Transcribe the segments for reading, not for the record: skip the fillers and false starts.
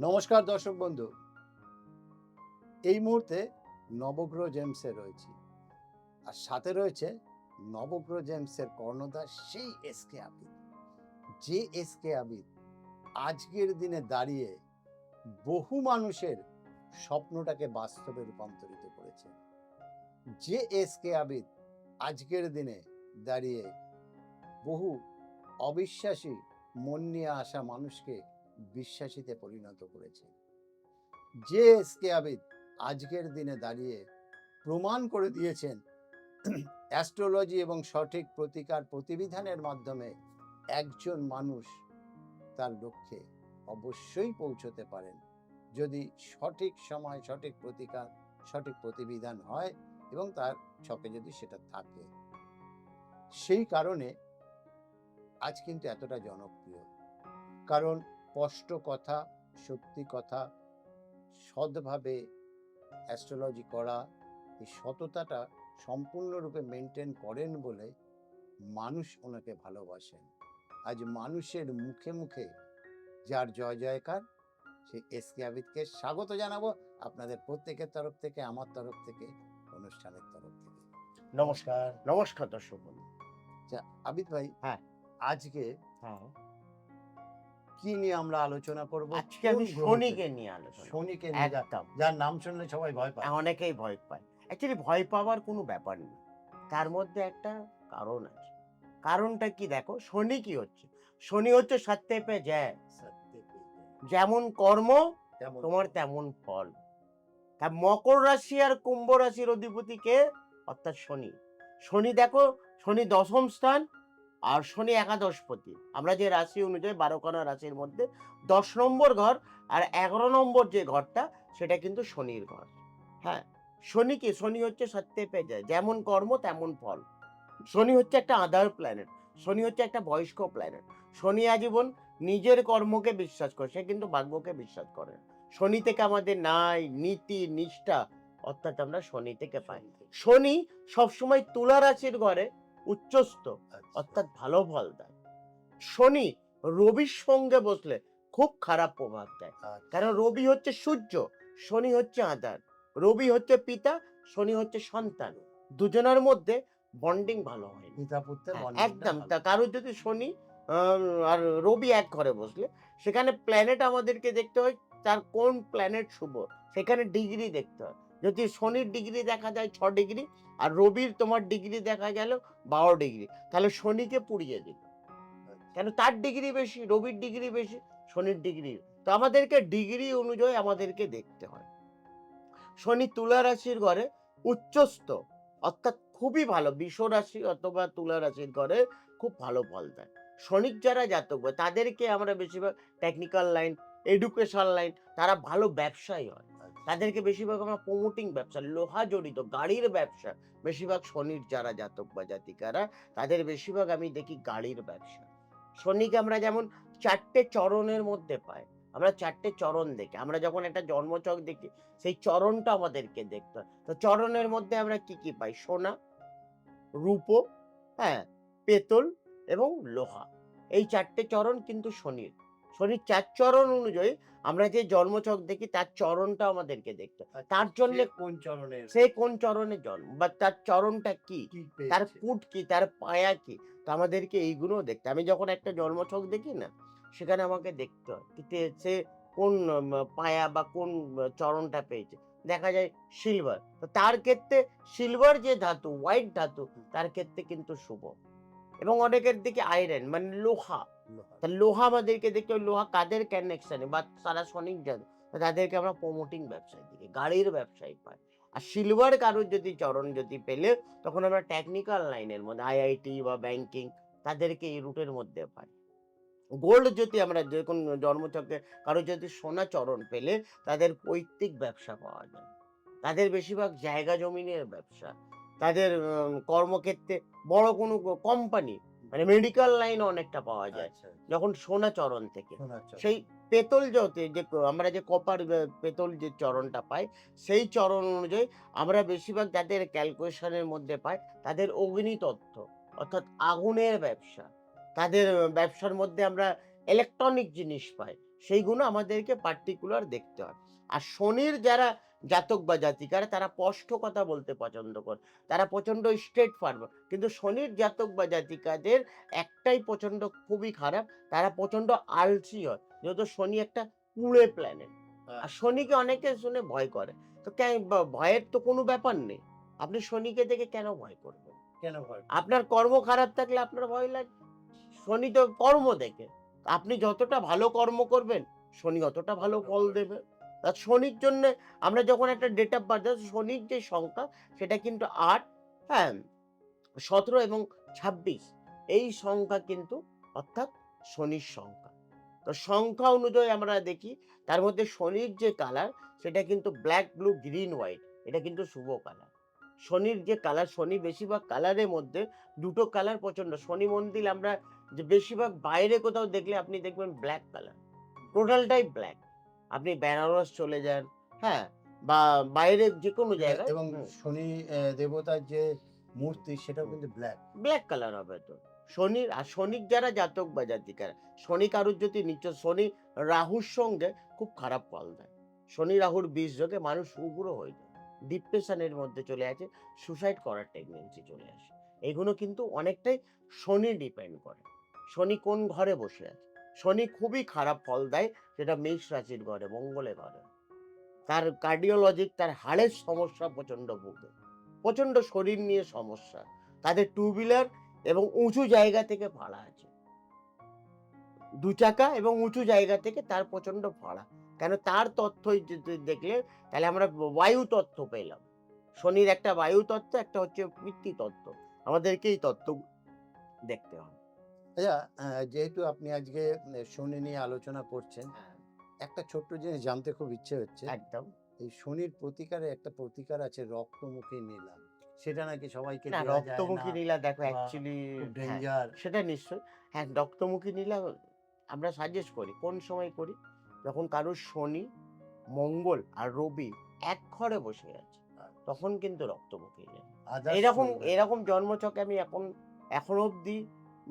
নমস্কার দর্শক বন্ধু, এই মুহূর্তে নবগ্রহ জেমসে রয়েছি আর সাথে রয়েছে নবগ্রহ জেমসের কর্ণধার সেই এসকে আবিদ। যে এসকে আবিদ আজকের দিনে দাঁড়িয়ে বহু মানুষের স্বপ্নটাকে বাস্তবে রূপান্তরিত করেছে। যে এসকে আবিদ আজকের দিনে দাঁড়িয়ে বহু অবিশ্বাসী মন নিয়ে আসা মানুষকে বিশ্বাসীতে পরিণত করেছে। যে এসকে আবিদ আজকের দিনে দাঁড়িয়ে প্রমাণ করে দিয়েছেন অ্যাস্ট্রোলজি এবং সঠিক প্রতিকার প্রতিবিধানের মাধ্যমে একজন মানুষ তার লক্ষ্যে অবশ্যই পৌঁছতে পারেন, যদি সঠিক সময় সঠিক প্রতিকার সঠিক প্রতিবিধান হয় এবং তার ছকে যদি সেটা থাকে। সেই কারণে আজ কিন্তু এতটা জনপ্রিয়, কারণ স্পষ্ট কথা, সত্যি কথা, সৎভাবে অ্যাস্ট্রোলজি করা, এই সততাটা সম্পূর্ণরূপে মেনটেন করেন বলে মানুষ ওনাকে ভালোবাসেন। আজ মানুষের মুখে মুখে যার জয় জয়কার, সেই এসকে আবিদকে স্বাগত জানাবো আপনাদের প্রত্যেকের তরফ থেকে, আমার তরফ থেকে, অনুষ্ঠানের তরফ থেকে। নমস্কার। নমস্কার দর্শক বন্ধু। আচ্ছা আবিদ ভাই, হ্যাঁ। আজকে হ্যাঁ। কি নিয়ে আমরা আলোচনা করব? আজকে আমি শনিকে নিয়ে আলোচনা করব। শনিকে নিয়ে, একদম। যার নাম শুনলে সবাই ভয় পায়। অনেকেই ভয় পায়। অ্যাকচুয়ালি ভয় পাওয়ার কোনো ব্যাপার নেই। তার মধ্যে একটা কারণ আছে। কারণটা কি দেখো, শনি কি হচ্ছে? শনি হচ্ছে সত্যে পে জয়। সত্যি পেয়ে যেমন কর্ম তেমন তোমার তেমন ফল। তা মকর রাশি আর কুম্ভ রাশির অধিপতি কে? অর্থাৎ শনি। শনি দেখো, শনি দশম স্থান আর শনি একাদশপতি। আমরা যে রাশি অনুযায়ী 12খানা রাশির মধ্যে 10 নম্বর ঘর আর 11 নম্বর যে ঘরটা সেটা কিন্তু শনির ঘর। হ্যাঁ, শনি কি? শনি হচ্ছে সত্যে পে যায়, যেমন কর্ম তেমন ফল। শনি হচ্ছে একটা আদার প্ল্যানেট, শনি হচ্ছে একটা বয়স্ক প্ল্যানেট। শনি আজীবন নিজের কর্মকে বিশ্বাস করে, সে কিন্তু ভাগ্যকে বিশ্বাস করে না। শনি থেকে আমাদের ন্যায়, নীতি, নিষ্ঠা অর্থাৎ আমরা শনি থেকে পাই। শনি সবসময় তুলা রাশির ঘরে উচ্চস্থ, অর্থাৎ ভালো ফল দেয়। শনি রবির সঙ্গে বসলে খুব খারাপ প্রভাব দেয়, কারণ রবি হচ্ছে সূর্য, শনি হচ্ছে আধার। রবি হচ্ছে পিতা, শনি হচ্ছে সন্তান। দুজনের মধ্যে বন্ডিং ভালো হয় না। পিতা পুত্রের হ্যাঁ, বন্ডিংটা একদম। ভালো। তা কারোর যদি শনি আর রবি এক ঘরে বসলে সেখানে প্ল্যানেট আমাদেরকে দেখতে হয়, তার কোন প্ল্যানেট শুভ, সেখানে ডিগ্রি দেখতে হয়। যদি শনির ডিগ্রি দেখা যায় 6 ডিগ্রি আর রবির তোমার ডিগ্রি দেখা গেল 12 ডিগ্রি, তাহলে শনিকে পুড়িয়ে দিল। কেন? তার ডিগ্রি বেশি, রবির ডিগ্রি বেশি, শনির ডিগ্রি। তো আমাদেরকে ডিগ্রি অনুযায়ী আমাদেরকে দেখতে হয়। শনি তুলা রাশির ঘরে উচ্চস্থ, অর্থাৎ খুবই ভালো। বৃষ রাশি অথবা তুলা রাশির ঘরে খুব ভালো ফল দেয়। শনির যারা জাতক হয় তাদেরকে আমরা বেশিরভাগ টেকনিক্যাল লাইন, এডুকেশন লাইন, তারা ভালো ব্যবসায়ী হয়। তাদেরকে বেশিরভাগ আমরা প্রমোটিং ব্যবসা, লোহা জড়িত গাড়ির ব্যবসা, বেশিরভাগ শনির যারা জাতক বা জাতিকারা, তাদের বেশিরভাগ আমি দেখি গাড়ির ব্যবসা। শনিকে আমরা যেমন 4টে চরণের মধ্যে পাই। আমরা 4টে চরণ দেখি। আমরা যখন একটা জন্মছক দেখি, সেই চরণটা আমাদেরকে দেখতে হয়। তো চরণের মধ্যে আমরা কি, কি পাই? সোনা, রূপো, হ্যাঁ, পেতল এবং লোহা। এই 4টে চরণ কিন্তু শনির। শনির 4 চরণ অনুযায়ী আমরা যে জন্মছক দেখি তার চরণটা আমাদেরকে দেখতে হয়। তার জন্যে কোন চরণের, সে কোন চরণে জন্ম বা তার চরণটা কি, কি তার পেয়েছে? পুট কি, তার পায়া কি। তো আমাদেরকে এইগুলোও দেখতে, আমি যখন একটা জন্মছক দেখি না, সেখানে আমাকে দেখতে হয় সে কোন পায়া বা কোন চরণটা পেয়েছে। দেখা যায় সিলভার, তো তার ক্ষেত্রে সিলভার যে ধাতু, হোয়াইট ধাতু, তার ক্ষেত্রে কিন্তু শুভ। এবং অনেকের দিকে আয়রন মানে লোহা, লোহা। তা লোহা আমাদেরকে দেখতে হবে। লোহা কাদের কানেকশনে বা তারা শনিক জানে, তাদেরকে আমরা প্রমোটিং ব্যবসায় দিকে, গাড়ির ব্যবসায় পাই। আর সিলভার কারোর যদি চরণ যদি পেলে, তখন আমরা টেকনিক্যাল লাইনের মধ্যে আইআইটি বা ব্যাংকিং, তাদেরকে এই রুটের মধ্যে পাই। গোল্ড যদি আমরা যে কোন জন্মছকে কারো যদি সোনা চরণ পেলে, তাদের পৈতৃক ব্যবসা পাওয়া যায়। তাদের বেশিরভাগ জায়গা জমিনের ব্যবসা। তাদের কর্মক্ষেত্রে বড় কোনো কোম্পানি, মানে মেডিকেল লাইনে অনেকটা পাওয়া যায় আচ্ছা, যখন সোনা চরণ থেকে। সোনার চরণ। সেই পেতল যতে যে আমরা যে কপার পেতল যে চরণটা পাই, সেই চরণ অনুযায়ী আমরা বেশিরভাগ যাদের ক্যালকুলেশনের মধ্যে পাই, তাদের অগ্নিতত্ত্ব অর্থাৎ আগুনের ব্যবসা। তাদের ব্যবসার মধ্যে আমরা ইলেকট্রনিক জিনিস পাই। সেইগুলো আমাদেরকে পার্টিকুলার দেখতে হয়। আর শনির যারা জাতক বা জাতিকারা তারা স্পষ্ট কথা বলতে পছন্দ করে, তারা প্রচন্ড স্ট্রেট ফরওয়ার্ড। কিন্তু শনির জাতক বা জাতিকাদের একটাই প্রচন্ড খুবই খারাপ, তারা প্রচন্ড আলসি হয়, যেহেতু শনি একটা কুঁড়ে প্ল্যানেট। আর শনিকে অনেকে শুনে ভয় করে, তো ভয়ের তো কোনো ব্যাপার নেই। আপনি শনিকে দেখে কেন ভয় করবেন? কেন ভয়? আপনার কর্ম খারাপ থাকলে আপনার ভয় লাগবে। শনি তো কর্ম দেখে। আপনি যতটা ভালো কর্ম করবেন, শনি অতটা ভালো ফল দেবে। আর শনির জন্যে আমরা যখন একটা ডেট অফ বার্থ, শনির যে সংখ্যা সেটা কিন্তু ৮, হ্যাঁ, ১৭ এবং ২৬। এই সংখ্যা কিন্তু অর্থাৎ শনির সংখ্যা। তো সংখ্যা অনুযায়ী আমরা দেখি তার মধ্যে শনির যে কালার সেটা কিন্তু ব্ল্যাক, ব্লু, গ্রিন, হোয়াইট। এটা কিন্তু শুভ কালার। শনির যে কালার, শনি বেশিরভাগ কালারের মধ্যে ২ টো কালার প্রচন্ড। শনি মন্দির আমরা যে বেশিরভাগ বাইরে কোথাও দেখলে আপনি দেখবেন ব্ল্যাক কালার। টোটালটাই ব্ল্যাক। আপনি বেনারস চলে যান, হ্যাঁ? বা বাইরে যেকোনো জায়গায় এবং শনি দেবতার যে মূর্তি সেটাও কিন্তু ব্ল্যাক। ব্ল্যাক কালার হবে তো। শনির আর শনির যারা জাতক বা জাতিকারা, শনি কারুর যদি শনি রাহুর সঙ্গে খুব খারাপ ফল দেয়। শনি রাহুর বিষ যোগে মানুষ উগ্র হয়ে যায়। ডিপ্রেশনের মধ্যে চলে আসে, সুসাইড করার টেন্ডেন্সি চলে আসে। এগুলো কিন্তু অনেকটাই শনি ডিপেন্ড করে। শনি কোন ঘরে বসে আছে? শনি খুবই খারাপ ফল দেয়, সেটা মেষ রাশির ঘরে, মঙ্গলের ঘরে। তার কার্ডিওলজিক, তার হাড়ের সমস্যা প্রচন্ড ভোগে। প্রচন্ড শরীর নিয়ে সমস্যা। তাদের টু হুইলার এবং উঁচু জায়গা থেকে ভাড়া আছে। ২ চাকা এবং উঁচু জায়গা থেকে তার প্রচন্ড ভাড়া। কেন তার তথ্যই যদি দেখলে তাহলে আমরা বায়ু তত্ত্ব পেলাম। শনির একটা বায়ু তত্ত্ব, একটা হচ্ছে পৃথ্বী তত্ত্ব। আমাদেরকে এই তত্ত্ব দেখতে হবে। আচ্ছা, যেহেতু আপনি আজকে শনি নিয়ে আলোচনা করছেন, একটা ছোট্ট জিনিস জানতে খুব ইচ্ছে হচ্ছে। একদম। এই শনির প্রতিকারে একটা প্রতিকার আছে রক্তমুখী নীলা। সেটা নাকি সবাইকে না, দেয়া যায় না রক্তমুখী নীলা দেখো বা অ্যাকচুয়ালি খুব হ্যাঁ, ডেঞ্জার। সেটা নিশ্চয়ই। হ্যাঁ, রক্তমুখী নীলা আমরা সাজেস্ট করি। কোন সময় করি? যখন কারোর শনি, মঙ্গল আর রবি এক ঘরে বসে আছে। তখন কিন্তু রক্তমুখী নীলা। আদার্স এরকম চলবে না। এরকম জন্মছকে আমি এখন অবধি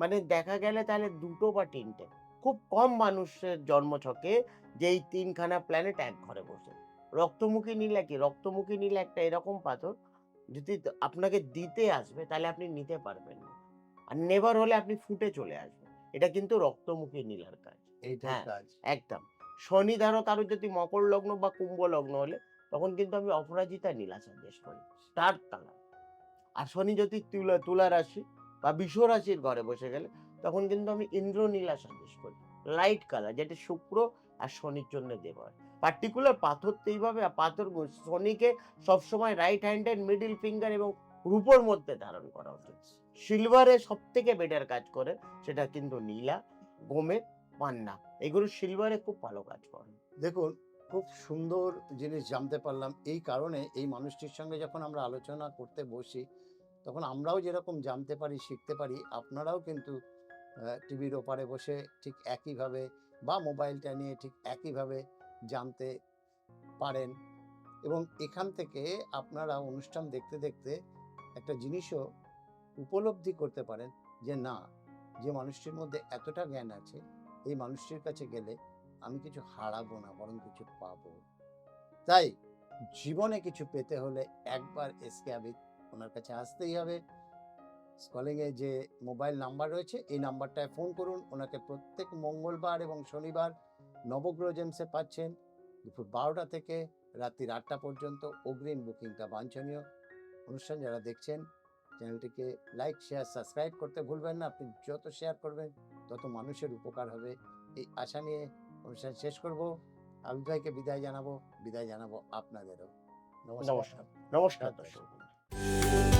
মানে দেখা গেলে তাহলে ২ টো বা ৩ টে। খুব কম মানুষের জন্মছকে যে এই ৩ খানা প্ল্যানেট এক ঘরে বসে। রক্তমুখী নীলা কি? রক্তমুখী নীলা একটা এরকম পাথর, যদি আপনাকে দিতে আসবে তাহলে আপনি নিতে পারবেন না। আর নেবার হলে আপনি ফুটে চলে আসবেন। এটা কিন্তু রক্তমুখী নীলার কাজ। এইটাই হ্যাঁ, কাজ। একদম। শনি ধরো কারোর যদি মকর লগ্ন বা কুম্ভ লগ্ন হলে তখন কিন্তু আমি অপরাজিতা নীলা সাজেস্ট করি। Dark colour. আর শনি যদি তুলা রাশি বা বৃষ রাশির ঘরে বসে গেলে তখন কিন্তু আমি ইন্দ্রনীলা সাজেস্ট করি। লাইট কালার, যেটা শুক্র আর শনির জন্য দেওয়া হয়। পার্টিকুলার পাথর তো এইভাবে পাথর শনিকে সবসময় রাইট হ্যান্ডের মিডল ফিঙ্গার এবং রূপোর মধ্যে ধারণ করা উচিত। সিলভারে সবথেকে বেটার কাজ করে, সেটা কিন্তু নীলা, গোমেদ, পান্না। এগুলো সিলভারে খুব ভালো কাজ করে। দেখুন, খুব সুন্দর জিনিস জানতে পারলাম। এই কারণে এই মানুষটির সঙ্গে যখন আমরা আলোচনা করতে বসি, তখন আমরাও যেরকম জানতে পারি, শিখতে পারি, আপনারাও কিন্তু টিভির ওপারে বসে ঠিক একইভাবে বা মোবাইলটা নিয়ে ঠিক একইভাবে জানতে পারেন। এবং এখান থেকে আপনারা অনুষ্ঠান দেখতে, দেখতে একটা জিনিসও উপলব্ধি করতে পারেন যে না, যে মানুষটির মধ্যে এতটা জ্ঞান আছে, এই মানুষটির কাছে গেলে আমি কিছু হারাবো না, বরং কিছু পাবো। তাই জীবনে কিছু পেতে হলে একবার এসকে আবিদ ওনার কাছে আসতেই হবে। স্ক্রলিংয়ে যে মোবাইল নাম্বার রয়েছে এই নাম্বারটায় ফোন করুন। ওনাকে প্রত্যেক মঙ্গলবার এবং শনিবার নবগ্রহ জেমসে পাচ্ছেন দুপুর ১২টা থেকে রাত্রি ৮টা পর্যন্ত। অগ্রিম বুকিংটা বাঞ্ছনীয়। অনুষ্ঠান যারা দেখছেন চ্যানেলটিকে লাইক, শেয়ার, সাবস্ক্রাইব করতে ভুলবেন না। আপনি যত শেয়ার করবেন তত মানুষের উপকার হবে, এই আশা নিয়ে অনুষ্ঠান শেষ করব। আবিদ ভাইকে বিদায় জানাবো আপনাদেরও। নমস্কার। নমস্কার। নমস্কার God bless. দর্শক বন্ধু।